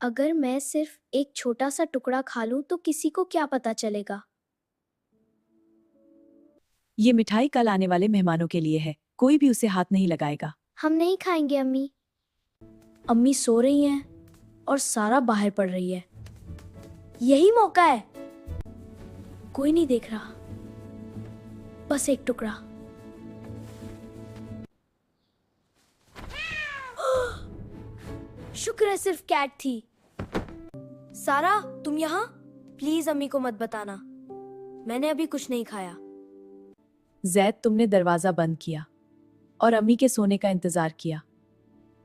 अगर मैं सिर्फ एक छोटा सा टुकड़ा खा लूं तो किसी को क्या पता चलेगा? ये मिठाई कल आने वाले मेहमानों के लिए है, कोई भी उसे हाथ नहीं लगाएगा। हम नहीं खाएंगे अम्मी। अम्मी सो रही हैं और सारा बाहर पड़ रही है। यही मौका है। कोई नहीं देख रहा। बस एक टुकड़ा। शुक्र है सिर्फ कैट थी। सारा, तुम यहाँ? प्लीज अम्मी को मत बताना। मैंने अभी कुछ नहीं खाया। जैद, तुमने दरवाजा बंद किया और अम्मी के सोने का इंतजार किया,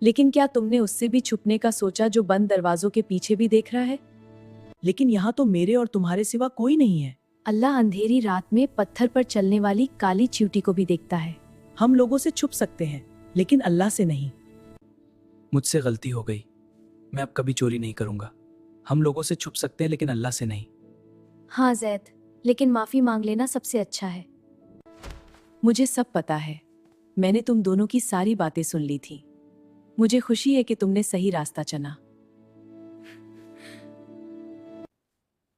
लेकिन क्या तुमने उससे भी छुपने का सोचा जो बंद दरवाजों के पीछे भी देख रहा है? लेकिन यहाँ तो मेरे और तुम्हारे सिवा कोई नहीं है। अल्लाह अंधेरी रात में पत्थर पर चलने वाली काली चींटी को भी देखता है। हम लोगों से छुप सकते हैं, लेकिन अल्लाह से नहीं। मुझसे गलती हो गई, मैं अब कभी चोरी नहीं करूंगा। हम लोगों से छुप सकते हैं, लेकिन अल्लाह से नहीं। हाँ जैद, लेकिन माफी मांग लेना सबसे अच्छा है। मुझे सब पता है, मैंने तुम दोनों की सारी बातें सुन ली थी। मुझे खुशी है कि तुमने सही रास्ता चुना।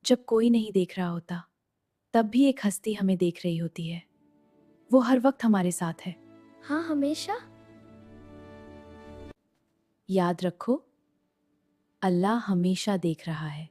जब कोई नहीं देख रहा होता, तब भी एक हस्ती हमें देख रही होती है। वो हर वक्त हमारे साथ है। हाँ, हमेशा। याद रखो, अल्लाह हमेशा देख रहा है।